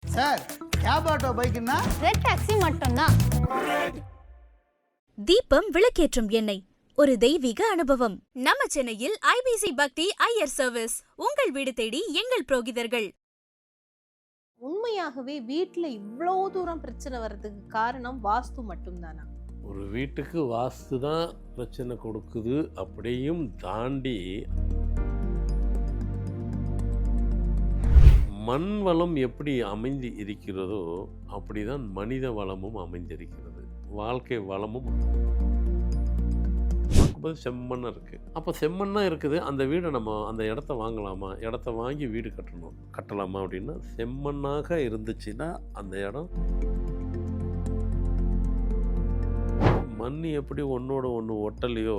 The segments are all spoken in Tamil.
சார், கேப் ஆட்டோ பைக்குன்னா ரெட் டாக்ஸி மட்டும்தான். தீபம் விளக்கேற்றும் எண்ணெய் ஒரு தெய்வீக அனுபவம். நம்ம சென்னையில் ஐபிசி பக்தி ஐயர் சர்வீஸ். உங்கள் வீடு தேடி எங்கள் புரோகிதர்கள். உண்மையாகவே வீட்டுல இவ்வளோ தூரம் பிரச்சனை வர்றதுக்கு காரணம் வாஸ்து மட்டும்தானா? ஒரு வீட்டுக்கு வாஸ்து தான் பிரச்சனை கொடுக்குது. அப்படியும் தாண்டி மண் வளம் எப்படி அமைந்து இருக்கிறதோ அப்படிதான் மனித வளமும் அமைந்திருக்கிறது. வாழ்க்கை வளமும் பார்க்கும்போது செம்மண்ணா இருக்குது. அப்போ செம்மண்ணா இருக்குது. அந்த வீடை நம்ம அந்த இடத்த வாங்கலாமா, இடத்த வாங்கி வீடு கட்டலாமா அப்படின்னா, செம்மண்ணாக இருந்துச்சுன்னா அந்த இடம் மண் எப்படி ஒன்றோட ஒன்று ஒட்டலையோ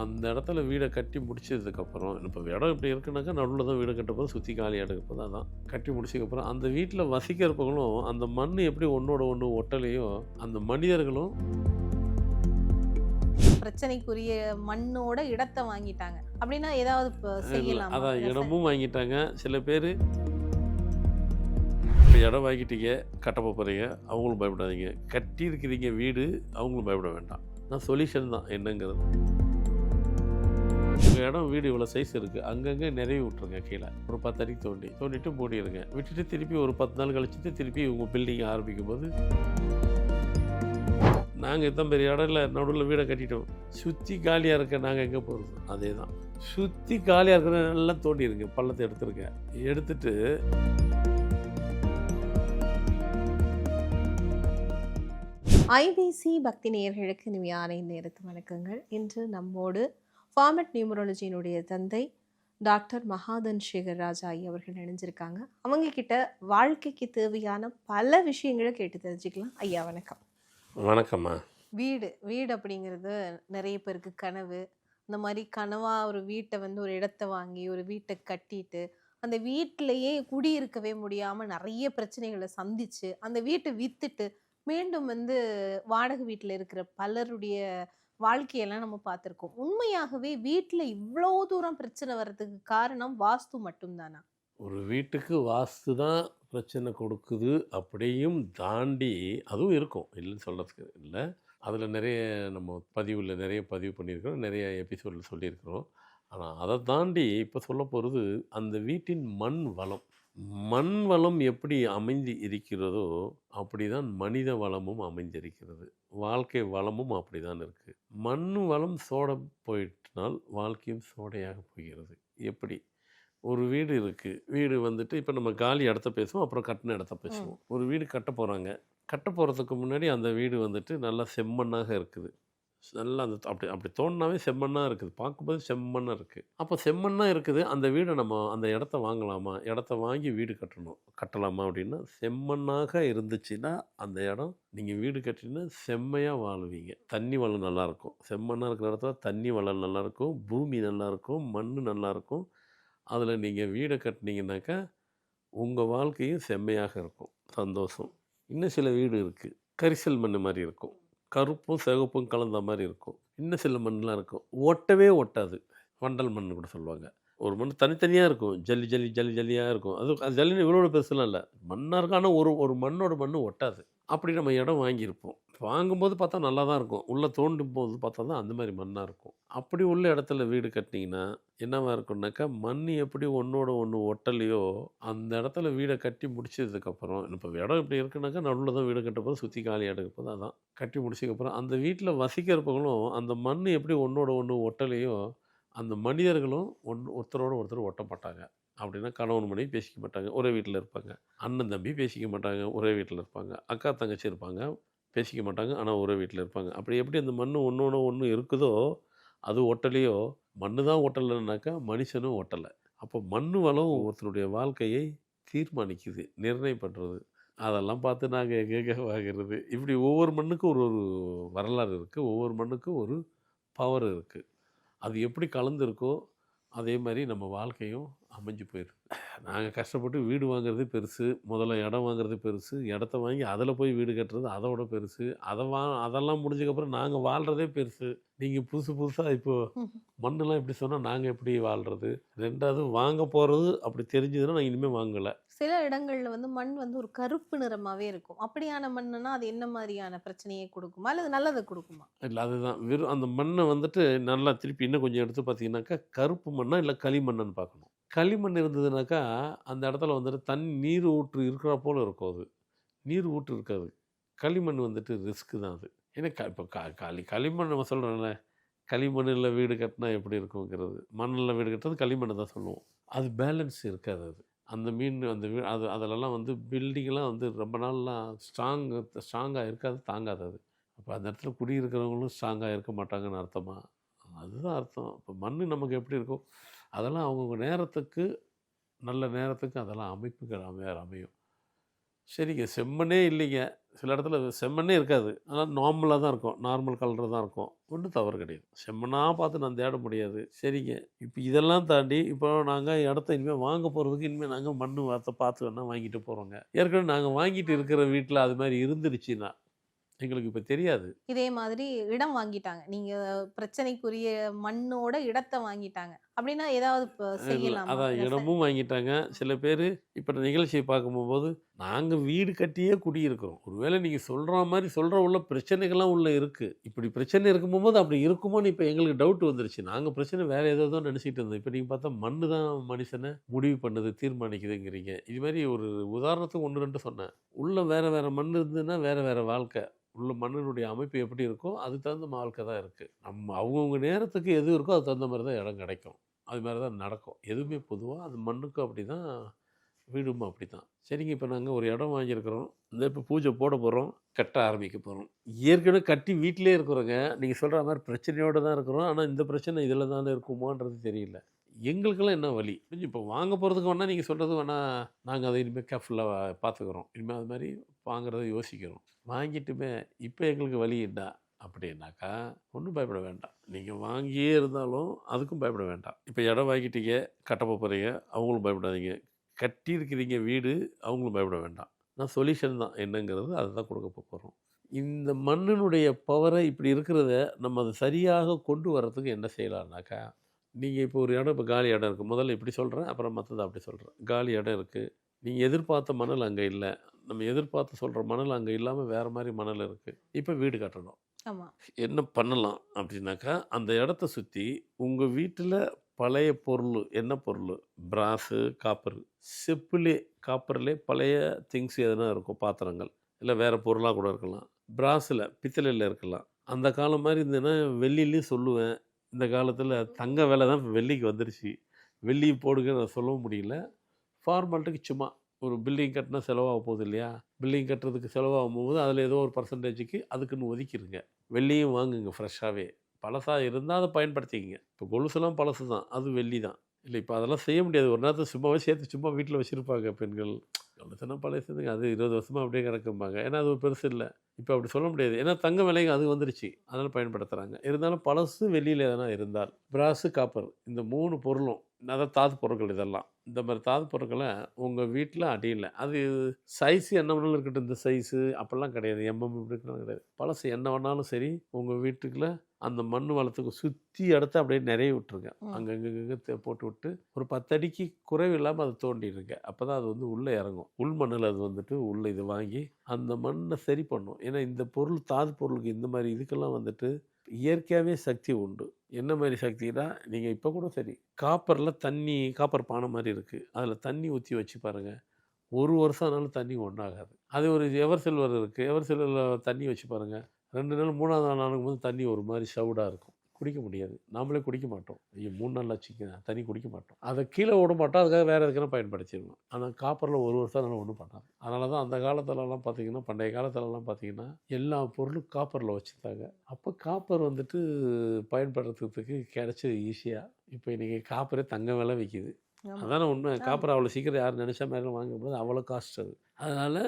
அந்த இடத்துல வீடை கட்டி முடிச்சதுக்கப்புறம், இப்போ இடம் இப்படி இருக்குனாக்கா நடுவில் தான் வீடு கட்டப்போது, சுற்றி காலி எடுக்கப்போ தான் கட்டி முடிச்சதுக்கப்புறம் அந்த வீட்டில் வசிக்கிறப்பங்களும் அந்த மண் எப்படி ஒன்றோட ஒன்று ஒட்டலையோ அந்த மனிதர்களும் பிரச்சனைக்குரிய மண்ணோட இடத்தை வாங்கிட்டாங்க அப்படின்னா ஏதாவது செய்யலாம். அதான் இடமும் வாங்கிட்டாங்க. சில பேர் இப்போ இடம் வாங்கிட்டீங்க, கட்டப்போ போகிறீங்க, அவங்களும் பயப்படாதீங்க. கட்டி இருக்கிறீங்க வீடு, அவங்களும் பயப்பட வேண்டாம். நான் சொல்யூஷன் தான் என்னங்கிறது. உங்கள் இடம் வீடு இவ்வளோ சைஸ் இருக்குது, அங்கங்கே நிறைய விட்ருங்க. கீழே ஒரு 10 அடி தோண்டிட்டு மூடிடுங்க. விட்டுட்டு திருப்பி ஒரு 10 நாள் கழிச்சுட்டு திருப்பி உங்கள் பில்டிங் ஆரம்பிக்கும் போது, நாங்கள் இத்தனை பெரிய இடம்ல நடுவில் வீடை கட்டிட்டோம், சுற்றி காலியாக இருக்க நாங்கள் எங்கே போகிறது? அதே தான், சுற்றி காலியாக இருக்கிற நல்லா தோண்டிடுங்க, பள்ளத்தை எடுத்துருங்க. எடுத்துட்டு ஐபிசி பக்தி நேயர்களுக்கு இனிமையான நேரத்து வணக்கங்கள். இன்று நம்மோடு ஃபார்மட் நியூமராலஜியினுடைய தந்தை டாக்டர் மகாதன் சேகர் ராஜா அவர்கள் இணைஞ்சிருக்காங்க. அவங்க கிட்ட வாழ்க்கைக்கு தேவையான பல விஷயங்களை கேட்டு தெரிஞ்சுக்கலாம். ஐயா வணக்கம். வணக்கம்மா. வீடு அப்படிங்கிறது நிறைய பேருக்கு கனவு. இந்த மாதிரி கனவாக ஒரு வீட்டை ஒரு இடத்த வாங்கி ஒரு வீட்டை கட்டிட்டு அந்த வீட்டிலையே குடியிருக்கவே முடியாமல் நிறைய பிரச்சனைகளை சந்திச்சு அந்த வீட்டை விற்றுட்டு மீண்டும் வாடகை வீட்டில் இருக்கிற பலருடைய வாழ்க்கையெல்லாம் நம்ம பார்த்துருக்கோம். உண்மையாகவே வீட்டில் இவ்வளோ தூரம் பிரச்சனை வர்றதுக்கு காரணம் வாஸ்து மட்டும்தானா? ஒரு வீட்டுக்கு வாஸ்து தான் பிரச்சனை கொடுக்குது. அப்படியும் தாண்டி அதுவும் இருக்கும், இல்லைன்னு சொல்கிறதுக்கு இல்லை. அதில் நிறைய நம்ம நிறைய பதிவு பண்ணியிருக்கிறோம், நிறைய எபிசோடில் சொல்லியிருக்கிறோம். ஆனால் அதை தாண்டி இப்போ சொல்ல போகிறது அந்த வீட்டின் மண் வளம் எப்படி அமைந்து இருக்கிறதோ அப்படி தான் மனித வளமும் அமைந்திருக்கிறது. வாழ்க்கை வளமும் அப்படி தான் இருக்குது. மண் வளம் சோட போயிட்டனால் வாழ்க்கையும் சோடையாக போகிறது. எப்படி ஒரு வீடு இருக்குது, வீடு இப்போ நம்ம காலி இடத்த பேசுவோம், அப்புறம் கட்டின இடத்த பேசுவோம். ஒரு வீடு கட்ட போகிறதுக்கு முன்னாடி அந்த வீடு நல்லா செம்மண்ணாக இருக்குது. நல்லா அப்படி தோண்டினாவே செம்மண்ணாக இருக்குது, பார்க்கும்போது செம்மண்ணாக இருக்குது. அப்போ செம்மண்ணாக இருக்குது. அந்த வீடை நம்ம அந்த இடத்த வாங்கலாமா, இடத்த வாங்கி வீடு கட்டலாமா அப்படின்னா, செம்மண்ணாக இருந்துச்சுன்னா அந்த இடம் நீங்கள் வீடு கட்டினா செம்மையாக வாழ்வீங்க. தண்ணி வளம் நல்லாயிருக்கும். செம்மண்ணாக இருக்கிற இடத்துல தண்ணி வளம் நல்லாயிருக்கும், பூமி நல்லாயிருக்கும், மண் நல்லாயிருக்கும். அதில் நீங்கள் வீடை கட்டினீங்கன்னாக்கா உங்கள் வாழ்க்கையும் செம்மையாக இருக்கும், சந்தோஷம். இன்னும் சில வீடு இருக்குது, கரிசல் மண் மாதிரி இருக்கும், கருப்பும் சிவப்பும் கலந்த மாதிரி இருக்கும். இன்னும் சில மண்ணெலாம் இருக்கும், ஒட்டாது. வண்டல் மண் கூட சொல்லுவாங்க. ஒரு மண் தனித்தனியாக இருக்கும், ஜல்லியாக இருக்கும். அது ஜல்லின்னு இவ்வளோ பெருசுலாம் இல்லை, மண்ணாக இருக்கும். ஆனால் ஒரு மண்ணோட ஒட்டாது. அப்படி நம்ம இடம் வாங்கியிருப்போம். வாங்கும்போது பார்த்தா நல்லா தான் இருக்கும், உள்ளே தோண்டும் போது பார்த்தா தான் அந்த மாதிரி மண்ணாக இருக்கும். அப்படி உள்ள இடத்துல வீடு கட்டினீங்கன்னா என்னவா இருக்கும்னாக்கா, மண் எப்படி ஒன்றோட ஒன்று ஒட்டலையோ அந்த இடத்துல வீடை கட்டி முடிச்சதுக்கப்புறம், இப்போ இடம் இப்படி இருக்குனாக்கா நடுவில் தான் வீடு கட்டப்போது, சுற்றி காலி எடுக்கப்போது அதான் கட்டி முடிச்சதுக்கப்புறம் அந்த வீட்டில் வசிக்கிறப்பங்களும் அந்த மண் எப்படி ஒன்றோட ஒன்று ஒட்டலையோ அந்த மனிதர்களும் ஒருத்தரோட ஒருத்தர் ஒட்ட மாட்டாங்க. அப்படின்னா கணவன் மனைவி பேசிக்க மாட்டாங்க, ஒரே வீட்டில் இருப்பாங்க. அண்ணன் தம்பி பேசிக்க மாட்டாங்க, ஒரே வீட்டில் இருப்பாங்க. அக்கா தங்கச்சி இருப்பாங்க, பேசிக்க மாட்டாங்க, ஆனால் ஒரே வீட்டில் இருப்பாங்க. அப்படி எப்படி அந்த மண் ஒன்றோட ஒன்று இருக்குதோ, அது ஒட்டலையோ, மண்ணு தான் ஒட்டலைன்னாக்கா மனுஷனும் ஒட்டலை. அப்போ மண் வளம் ஒருத்தருடைய வாழ்க்கையை தீர்மானிக்குது, நிர்ணயம் பண்ணுறது. அதெல்லாம் பார்த்து நாங்கள் எங்கெங்கே வாங்கிறது. இப்படி ஒவ்வொரு மண்ணுக்கும் ஒரு வரலாறு இருக்குது, ஒவ்வொரு மண்ணுக்கும் ஒரு பவர் இருக்குது. அது எப்படி கலந்துருக்கோ அதே மாதிரி நம்ம வாழ்க்கையும் அமைஞ்சு போயிடும். நாங்கள் கஷ்டப்பட்டு வீடு வாங்குறது பெருசு, முதல்ல இடம் வாங்குறது பெருசு, இடத்த வாங்கி அதில் போய் வீடு கட்டுறது அதோட பெருசு, அதெல்லாம் முடிஞ்சதுக்கப்புறம் நாங்கள் வாழ்கிறதே பெருசு. நீங்கள் புதுசு புதுசாக இப்போது மண்ணெல்லாம் இப்படி சொன்னால் நாங்கள் எப்படி வாழ்கிறது? ரெண்டாவது வாங்க போகிறது அப்படி தெரிஞ்சதுன்னா நாங்கள் இனிமேல் வாங்கலை. சில இடங்கள்ல வந்து மண் வந்து ஒரு கருப்பு நிறமாவே இருக்கும். அப்படியான மண்ணுனா அது என்ன மாதிரியான பிரச்சனையை கொடுக்குமா அல்லது நல்லதை கொடுக்குமா? இல்லை அதுதான் வெறும் அந்த மண்ணை வந்துட்டு நல்லா திருப்பி இன்னும் கொஞ்சம் எடுத்து பார்த்தீங்கன்னாக்கா கருப்பு மண்ணா இல்லை களிமண்ணான்னு பார்க்கணும். களிமண் இருந்ததுனாக்கா அந்த இடத்துல வந்துட்டு நீர் ஊற்று இருக்கிற போல இருக்கும். அது நீர் ஊற்று இருக்காது. களிமண் வந்துட்டு ரிஸ்க்கு தான் அது. ஏன்னா இப்போ களிமண் நம்ம சொல்கிறோம்ல, களிமண்ணில் வீடு கட்டினா எப்படி இருக்குங்கிறது, மண்ணில் வீடு கட்டுறது களிமண்ணை தான் சொல்லுவோம். அது பேலன்ஸ் இருக்காது. அது அந்த மீன் அந்த அதிலெல்லாம் வந்து பில்டிங்லாம் வந்து ரொம்ப நாள்லாம் ஸ்ட்ராங்காக இருக்காது, தாங்காது அது. அப்போ அந்த இடத்துல குடியிருக்கிறவங்களும் ஸ்ட்ராங்காக இருக்க மாட்டாங்கன்னு அர்த்தமா? அதுதான் அர்த்தம். இப்போ மண் நமக்கு எப்படி இருக்கோ அதெல்லாம் அவங்கவுங்க நேரத்துக்கு நல்ல நேரத்துக்கு அதெல்லாம் அமைப்புகள் வேறு அமையும். சரிங்க, செம்மண்ணே இல்லைங்க, சில இடத்துல செம்மண்ணே இருக்காது, ஆனால் நார்மலாக தான் இருக்கும், நார்மல் கலரில் தான் இருக்கும், ஒன்றும் தவறு கிடையாது. செம்மண்ணாக பார்த்து நான் தேட முடியாது. சரிங்க, இப்போ இதெல்லாம் தாண்டி இப்போ நாங்கள் இடத்த இனிமேல் வாங்க போகிறதுக்கு இனிமேல் நாங்கள் மண் வார்த்தை பார்த்து வேணால் வாங்கிட்டு போகிறோங்க. ஏற்கனவே நாங்கள் வாங்கிட்டு இருக்கிற வீட்டில் அது மாதிரி இருந்துருச்சுன்னா எங்களுக்கு இப்போ தெரியாது. இதே மாதிரி இடம் வாங்கிட்டாங்க, நீங்க பிரச்சனைக்குரிய மண்ணோட இடத்தை வாங்கிட்டாங்க அப்படின்னா ஏதாவது செய்யலாம்? அதான் இடமும் வாங்கிட்டாங்க சில பேர். இப்போ நிகழ்ச்சியை பார்க்கும்போது நாங்கள் வீடு கட்டியே குடியிருக்கிறோம், ஒருவேளை நீங்கள் சொல்கிற மாதிரி சொல்கிற உள்ள பிரச்சனைகள்லாம் உள்ளே இருக்குது, இப்படி பிரச்சனை இருக்கும்போது அப்படி இருக்குமோன்னு இப்போ எங்களுக்கு டவுட் வந்துருச்சு. நாங்கள் பிரச்சனை வேறு ஏதோ நினச்சிட்டு இருந்தோம். இப்போ நீங்கள் பார்த்தா மண் தான் மனுஷனை முடிவு பண்ணுது, தீர்மானிக்குதுங்கிறீங்க. இது மாதிரி ஒரு உதாரணத்துக்கு 1 2 சொன்னேன். உள்ளே வேறு வேறு மண் இருந்ததுன்னா வேறு வேறு வாழ்க்கை, உள்ள மண்ணினுடைய அமைப்பு எப்படி இருக்கோ அதுக்கு தகுந்த வாழ்க்கை தான் இருக்குது. நம்ம அவங்கவுங்க நேரத்துக்கு எது இருக்கோ அதுக்கு தகுந்த மாதிரி தான் இடம் கிடைக்கும், அது மாதிரி தான் நடக்கும். எதுவுமே பொதுவாக அது மண்ணுக்கும் அப்படி தான், வீடும் அப்படி தான். சரிங்க, இப்போ நாங்கள் ஒரு இடம் வாங்கியிருக்கிறோம், இந்த இப்போ பூஜை போட போகிறோம், கட்ட ஆரம்பிக்க போகிறோம். ஏற்கனவே கட்டி வீட்டிலே இருக்கிறோங்க, நீங்கள் சொல்கிற மாதிரி பிரச்சனையோடு தான் இருக்கிறோம். ஆனால் இந்த பிரச்சனை இதில் தானே இருக்குமான்றது தெரியல. எங்களுக்கெல்லாம் என்ன வழி இப்போ வாங்க போகிறதுக்கு வேணால் நீங்கள் சொல்கிறது வேணால் நாங்கள் அதை இனிமேல் கேர்ஃபுல்லாக பார்த்துக்குறோம், இனிமேல் அது மாதிரி வாங்குறத யோசிக்கிறோம். வாங்கிட்டுமே இப்போ எங்களுக்கு வழி என்ன அப்படின்னாக்கா ஒன்றும் பயப்பட வேண்டாம். நீங்கள் வாங்கியே இருந்தாலும் அதுக்கும் பயப்பட வேண்டாம். இப்போ இடம் வாங்கிட்டீங்க, கட்ட போகிறீங்க, அவங்களும் பயப்படாதீங்க. கட்டியிருக்கிறீங்க வீடு, அவங்களும் பயப்பட வேண்டாம். நான் சொல்யூஷன் தான் என்னங்கிறது அதை தான் கொடுக்க போகிறோம். இந்த மண்ணினுடைய பவரை இப்படி இருக்கிறத நம்ம அதை சரியாக கொண்டு வர்றதுக்கு என்ன செய்யலாம்னாக்கா, நீங்கள் இப்போ ஒரு இடம், இப்போ காலி இடம் இருக்குது, முதல்ல இப்படி சொல்கிறேன் அப்புறம் மற்றதை அப்படி சொல்கிறேன். காலி இடம் இருக்குது, நீங்கள் எதிர்பார்த்த மணல் அங்கே இல்லை, நம்ம எதிர்பார்த்து சொல்கிற மணல் அங்கே இல்லாமல் வேறு மாதிரி மணல் இருக்குது. இப்போ வீடு கட்டணும். ஆமாம், என்ன பண்ணலாம் அப்படின்னாக்கா, அந்த இடத்த சுற்றி உங்கள் வீட்டில் பழைய பொருள், என்ன பொருள், பிராஸு, காப்பர், செப்புலே காப்பர்லே பழைய திங்ஸ் எதுனா இருக்கும், பாத்திரங்கள் இல்லை வேறு பொருளாக கூட இருக்கலாம், பிராஸில் பித்தளையில் இருக்கலாம். அந்த காலம் மாதிரி இருந்ததுன்னா வெள்ளிலையும் சொல்லுவேன். இந்த காலத்தில் தங்க விலை தான் வெள்ளிக்கு வந்துருச்சு, வெள்ளி போடுங்க நான் சொல்லவும் முடியல. ஃபார்மாலிட்டிக்கு சும்மா ஒரு பில்டிங் கட்டினா செலவாக போகுது இல்லையா, பில்டிங் கட்டுறதுக்கு செலவாகும் போது அதில் ஏதோ ஒரு பர்சன்டேஜுக்கு அதுக்குன்னு ஒதுக்கிடுங்க. வெள்ளியும் வாங்குங்க ஃப்ரெஷ்ஷாகவே, பழசாக இருந்தால் அதை பயன்படுத்திக்கிங்க. இப்போ கொலுசுலாம் பழசு தான், அது வெள்ளி தான் இல்லை. இப்போ அதெல்லாம் செய்ய முடியாது, ஒரு நேரத்தை சும்மாவே சேர்த்து சும்மா வீட்டில் வச்சுருப்பாங்க பெண்கள். கொலுசுனா பழசுங்க, அது 20 வருஷமாக அப்படியே கிடக்கும்பாங்க, ஏன்னா அது பெருசு இல்லை. இப்போ அப்படி சொல்ல முடியாது, ஏன்னா தங்க விலைங்க அது வந்துருச்சு, அதனால் பயன்படுத்துகிறாங்க. இருந்தாலும் பழசு வெள்ளியில் எதனா இருந்தால், பிராஸு, காப்பர், இந்த 3 பொருளும், அதாவது தாது பொருட்கள், இதெல்லாம் இந்த மாதிரி தாது பொருட்களை உங்கள் வீட்டில் அடியில், அது சைஸு என்ன வேணாலும் இருக்கட்டும், இந்த சைஸு அப்படிலாம் கிடையாது, இப்படிலாம் கிடையாது. பழசு என்ன வேணாலும் சரி, உங்கள் வீட்டுக்குள்ள அந்த மண் வளத்துக்கு சுற்றி இடத்த அப்படியே நிறைய விட்டுருங்க, அங்கங்கே போட்டு விட்டு ஒரு 10 அடிக்கு குறைவு இல்லாமல் அதை தோண்டிடுங்க. அப்போ தான் அது வந்து உள்ளே இறங்கும், உள் மண்ணில் அது வந்துட்டு உள்ளே இதை வாங்கி அந்த மண்ணை சரி பண்ணும். ஏன்னா இந்த பொருள், தாது பொருளுக்கு, இந்த மாதிரி இதுக்கெல்லாம் வந்துட்டு இயற்கையாகவே சக்தி உண்டு. என்ன மாதிரி சக்தினா, நீங்கள் இப்போ கூட சரி, காப்பரில் தண்ணி, காப்பர் பானை மாதிரி இருக்குது, அதில் தண்ணி ஊற்றி வச்சு பாருங்கள், 1 வருஷம் ஆனாலும் தண்ணி ஒன்றாகாது. அது ஒரு எவர் சில்வர் இருக்குது, எவர் சில்வரில் தண்ணி வச்சு பாருங்கள், 2 நாள் 3ஆவது நாள் ஆகும்போது தண்ணி ஒரு மாதிரி சவுடாக இருக்கும், குடிக்க முடியாது. நாமளே குடிக்க மாட்டோம், ஐயோ 3 நாள் வச்சுக்க தண்ணி குடிக்க மாட்டோம், அதை கீழே விட மாட்டோம், அதுக்காக வேறு எதுக்குன்னா பயன்படுத்திடணும். ஆனால் காப்பரில் 1 வருஷம் அதனால் ஒன்றும் பண்ணாது. அதனால தான் அந்த காலத்துலலாம் பார்த்திங்கன்னா, பண்டைய காலத்துலலாம் பார்த்திங்கன்னா எல்லா பொருளும் காப்பரில் வச்சுருந்தாங்க. அப்போ காப்பர் வந்துட்டு பயன்படுத்துறதுக்கு கிடச்சது ஈஸியாக. இப்போ இன்றைக்கி காப்பரே தங்க விலை விற்கிது, அதான உண்மை. காப்பர் அவ்வளோ சீக்கிரம் யாரும் நினச்சா மாதிரி வாங்கும்போது அவ்வளோ காஸ்ட் அது. அதனால்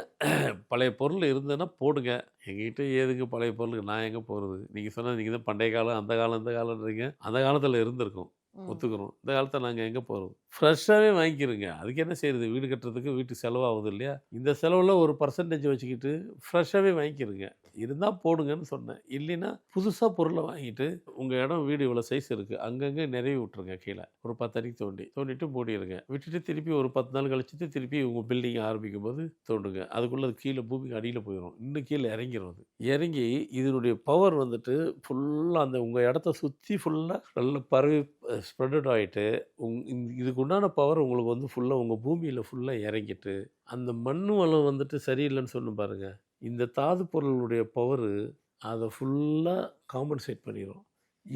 பழைய பொருள் இருந்ததுன்னா போடுங்க. எங்ககிட்ட ஏதுங்க பழைய பொருளுக்கு நான் எங்கே போகிறது? நீங்கள் சொன்னால் நீங்கள் தான் பண்டைய காலம், அந்த காலம், இந்த காலன்றீங்க. அந்த காலத்தில் இருந்திருக்கும், ஒத்துக்கிறோம். இந்த காலத்தில் நாங்கள் எங்கே போகிறது? ஃப்ரெஷ்ஷாகவே வாங்கிக்கிறோங்க. அதுக்கு என்ன செய்கிறது? வீடு கட்டுறதுக்கு வீட்டுக்கு செலவாகுது இல்லையா? இந்த செலவில் ஒரு பர்சன்டேஜ் வச்சுக்கிட்டு ஃப்ரெஷ்ஷாகவே வாங்கிக்கிறோங்க. இருந்தால் போடுங்கன்னு சொன்னேன். இல்லைன்னா புதுசாக பொருளை வாங்கிட்டு உங்கள் இடம் வீடு இவ்வளோ சைஸ் இருக்குது, அங்கங்கே நிறைய விட்டுருங்க. கீழே ஒரு 10 அடி தோண்டிட்டு மூடிடுங்க. விட்டுட்டு திருப்பி ஒரு 10 நாள் கழிச்சுட்டு திருப்பி உங்கள் பில்டிங் ஆரம்பிக்கும் போது தோண்டுங்க. அதுக்குள்ளே கீழே பூமிக்கு அடியில் போயிடும். இன்னும் கீழே இறங்கிடும். அது இறங்கி இதனுடைய பவர் வந்துட்டு ஃபுல்லாக அந்த உங்கள் இடத்த சுற்றி ஃபுல்லாக நல்ல பரவி ஸ்ப்ரெட் ஆகிட்டு இதுக்கு உண்டான பவர் உங்களுக்கு வந்து ஃபுல்லாக உங்கள் பூமியில் ஃபுல்லாக இறங்கிட்டு அந்த மண்ணு வளம் வந்துட்டு சரியில்லைன்னு சொன்ன பாருங்கள். இந்த தாது பொருளுடைய பவரு அதை ஃபுல்லாக காம்பன்சேட் பண்ணிடும்.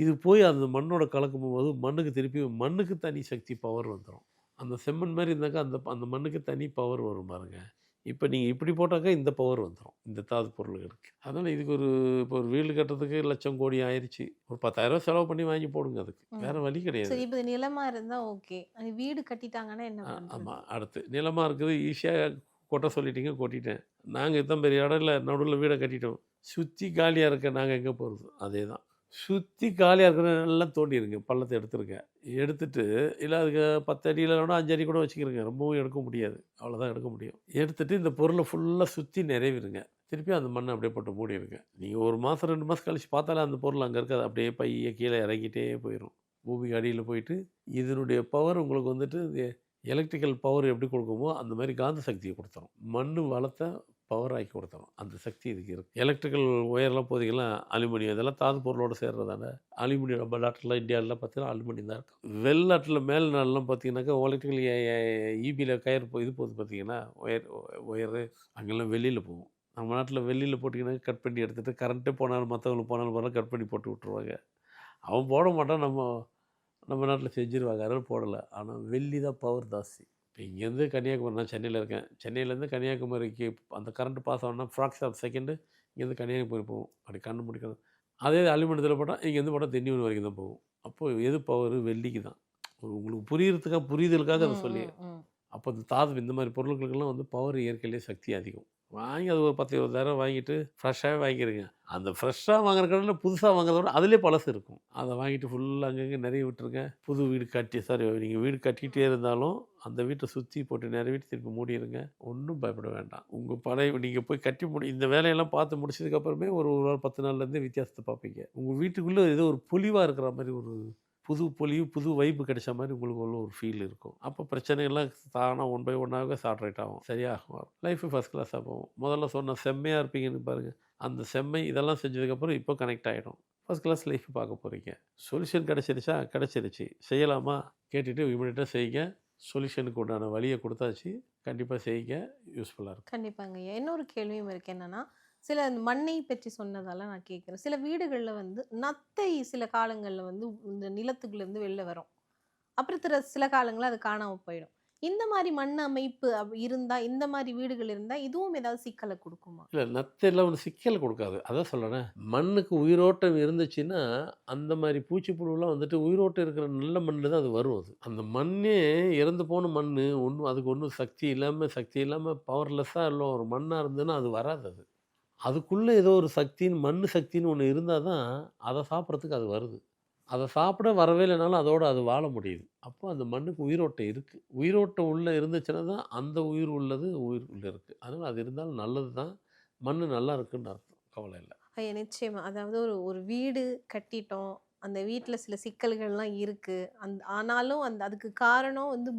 இது போய் அந்த மண்ணோட கலக்கும் போது மண்ணுக்கு திருப்பி மண்ணுக்கு தனி சக்தி பவர் வந்துடும். அந்த செம்மண் மாதிரி இருந்தாக்கா அந்த மண்ணுக்கு தனி பவர் வரும் பாருங்கள். இப்போ நீங்கள் இப்படி போட்டாக்கா இந்த பவர் வந்துடும் இந்த தாது பொருளுக்கு. அதனால் இதுக்கு இப்போ ஒரு வீடு கட்டுறதுக்கு லட்சம் கோடி ஆயிடுச்சு. ஒரு 10,000 செலவு பண்ணி வாங்கி போடுங்க. அதுக்கு வேறு வழி கிடையாது. சரி, இப்போ நிலமா இருந்தால் ஓகே. வீடு கட்டிட்டாங்கன்னா என்ன? ஆமாம், அடுத்து நிலமாக இருக்குது, ஈஸியாக கொட்ட சொல்லிட்டீங்க, கொட்டிட்டேன். நாங்கள் இத்தனை பெரிய இடம் இல்லை, நடுவில் வீடை கட்டிட்டோம். சுற்றி காலியாக இருக்க நாங்கள் எங்கே போகிறது? அதே தான். சுற்றி காலியாக இருக்கிற நல்லா தோண்டிடுங்க, பள்ளத்தை எடுத்துட்டு இல்லை அதுக்கு 10 அடியில் கூட 5 அடி கூட வச்சுக்கிறங்க. ரொம்பவும் எடுக்க முடியாது, அவ்வளோதான் எடுக்க முடியும். எடுத்துகிட்டு இந்த பொருளை ஃபுல்லாக சுற்றி நிறைவிடுங்க. திருப்பி அந்த மண்ணை அப்படியே போட்டு மூடிடுங்க. நீங்கள் 1 மாதம் 2 மாதம் கழிச்சு பார்த்தாலே அந்த பொருள் அங்கே இருக்காது. அப்படியே பைய கீழே இறங்கிட்டே போயிடும். பூமிக்கு அடியில் போயிட்டு இதனுடைய பவர் உங்களுக்கு வந்துட்டு எலக்ட்ரிக்கல் பவர் எப்படி கொடுக்குமோ அந்த மாதிரி காந்த சக்தியை கொடுத்துரும். மண் வளத்தை பவர் ஆக்கி கொடுத்துரும். அந்த சக்தி இதுக்கு இருக்குது. எலக்ட்ரிக்கல் ஒயர்லாம் போதிக்கலாம் அலுமினியம், இதெல்லாம் தாது பொருளோடு சேர்றதான அலுமினியம். நம்ம நாட்டில் இந்தியாவிலாம் பார்த்தீங்கன்னா அலுமினியம் தான் இருக்கும். வெளிநாட்டில் மேல் நாளெலாம் பார்த்தீங்கன்னாக்கா எலக்ட்ரிக்கல் ஈபியில் கயிறு இது போகுது பார்த்தீங்கன்னா ஒயரு அங்கெல்லாம் வெளியில் போகும். நம்ம நாட்டில் வெளியில் போட்டிங்கன்னா கட் பண்ணி எடுத்துகிட்டு கரண்ட்டே போனாலும் மற்றவங்களுக்கு போனாலும் கட் பண்ணி போட்டு விட்ருவாங்க. அவன் போட மாட்டான், நம்ம நாட்டில் செஞ்சுருவாங்க. அதனால் போடலை. ஆனால் வெள்ளி தான் பவர் ஜாஸ்தி. இப்போ இங்கேருந்து கன்னியாகுமரி, நான் சென்னையில் இருக்கேன், சென்னையிலேருந்து கன்னியாகுமரிக்கு அந்த கரண்ட் பாஸ் ஆகணும்னா ஃப்ராக்ஷன் ஆஃப் செகண்டு இங்கேருந்து கன்னியாகுமரி போகும். அப்படி கண்ணு முடிக்கணும். அதே அலுமினியத்தில் போட்டால் இங்கேருந்து போட்டால் தென்னியூர் வரைக்கும் தான் போகும். அப்போது எது பவர்? வெள்ளிக்கு தான். உங்களுக்கு புரிதலுக்காக அதை சொல்லி. அப்போ இந்த தாது இந்த மாதிரி பொருட்களுக்கெல்லாம் வந்து பவர் இயற்கையிலே சக்தி அதிகம். வாங்கி அது ஒரு 10,000 வாங்கிட்டு ஃப்ரெஷ்ஷாகவே வாங்கிடுங்க. அந்த ஃப்ரெஷ்ஷாக வாங்குற கடையில் புதுசாக வாங்குறத விட அதிலே பழசு இருக்கும். அதை வாங்கிட்டு ஃபுல்லாக அங்கங்கே நிறைய விட்டுருங்க. புது வீடு நீங்கள் வீடு கட்டிகிட்டே இருந்தாலும் அந்த வீட்டை சுற்றி போட்டு நிறைவிட்டு திருப்பி மூடிடுங்க. ஒன்றும் பயப்பட வேண்டாம். உங்கள் பழைய நீங்கள் போய் கட்டி இந்த வேலையெல்லாம் பார்த்து முடிச்சதுக்கப்புறமே ஒரு 10 நாள்லேருந்தே வித்தியாசத்தை பார்ப்பீங்க. உங்கள் வீட்டுக்குள்ளே ஏதோ ஒரு பொலிவாக இருக்கிற மாதிரி ஒரு புது பொலிவு, புது வைப்பு கிடைச்ச மாதிரி உங்களுக்கு உள்ள ஒரு ஃபீல் இருக்கும். அப்போ பிரச்சனைகள்லாம் தானாக 1 by 1 சார்ட்ரேட் ஆகும், சரியாகும். லைஃபு ஃபஸ்ட் கிளாஸாக போகும். முதல்ல சொன்ன செம்மையாக இருப்பீங்கன்னு பாருங்கள். அந்த செம்மை இதெல்லாம் செஞ்சதுக்கப்புறம் இப்போ கனெக்ட் ஆகிடும். ஃபஸ்ட் கிளாஸ் லைஃப் பார்க்க போகிறீங்க. சொல்யூஷன் கிடச்சிருச்சு. செய்யலாமா? கேட்டுட்டு இமீடியட்டாக செய்யுங்க. சொல்யூஷனுக்கு உண்டான வழியை கொடுத்தாச்சு. கண்டிப்பாக செய்யுங்க, யூஸ்ஃபுல்லாக இருக்கும். கண்டிப்பாங்க. இன்னொரு கேள்வியும் இருக்குது. என்னென்னா, சில மண்ணை பற்றி சொன்னதால நான் கேட்குறேன். சில வீடுகளில் வந்து நத்தை சில காலங்களில் வந்து இந்த நிலத்துக்குள்ளேருந்து வெளில வரும். அப்புறம் சில காலங்களில் அது காணாமல் போயிடும். இந்த மாதிரி மண் அமைப்பு இருந்தால், இந்த மாதிரி வீடுகள் இருந்தால் இதுவும் ஏதாவது சிக்கலை கொடுக்குமா? இல்லை, நத்தையெல்லாம் ஒன்று சிக்கலை கொடுக்காது. அதான் சொல்கிறேன், மண்ணுக்கு உயிரோட்டம் இருந்துச்சுன்னா அந்த மாதிரி பூச்சிப்புழுலாம் வந்துட்டு உயிரோட்டம் இருக்கிற நல்ல மண்ணில் தான் அது வரும். அந்த மண்ணே இறந்து போன மண் அதுக்கு ஒன்றும் சக்தி இல்லாமல் பவர்லெஸ்ஸாக இல்லை ஒரு மண்ணாக இருந்ததுன்னா அது வராது. அதுக்குள்ளே ஏதோ ஒரு சக்தின்னு ஒன்று இருந்தால் தான் அதை சாப்பிட்றதுக்கு அது வருது. அதை சாப்பிட வரவே இல்லைனாலும் அதோடு அது வாழ முடியுது. அப்போ அந்த மண்ணுக்கு உயிரோட்டம் இருக்குது. உயிரோட்டம் உள்ளே இருந்துச்சுன்னா தான் அந்த உயிர் உள்ளே இருக்குது. அதனால் அது இருந்தாலும் நல்லது தான். மண் நல்லா இருக்குன்னு அர்த்தம், கவலை இல்லை. நிச்சயமாக. அதாவது ஒரு வீடு கட்டிட்டோம், அந்த வீட்டில் சில சிக்கல்கள்லாம் இருக்குது. ஆனாலும் அதுக்கு காரணம் வந்து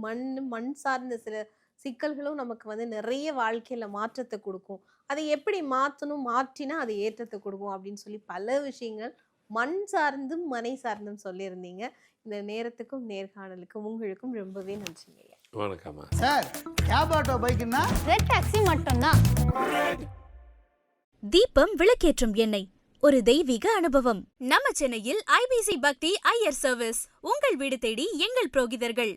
மண் சார்ந்த சில சிக்கல்களும் நமக்கு வந்து நிறைய வாழ்க்கையில் மாற்றத்தை கொடுக்கும். அதை எப்படி மாற்றினா அது ஏற்றத்தை கொடுக்கும் அப்படின்னு சொல்லி பல விஷயங்கள் மண் சார்ந்தும் மனை சார்ந்தும் சொல்லியிருந்தீங்க. இந்த நேரத்துக்கும் நேர்காணலுக்கும் உங்களுக்கும் ரொம்பவே நன்றிங்க. வணக்கம் சார். கேப் ஆட்டோ பைக்குன்னா ரெட் டாக்ஸி மட்டும்தான். தீபம் விளக்கேற்றும் எண்ணெய், ஒரு தெய்வீக அனுபவம். நம்ம சென்னையில் IBC பக்தி ஐயர் சர்வீஸ். உங்கள் வீடு தேடி எங்கள் புரோகிதர்கள்.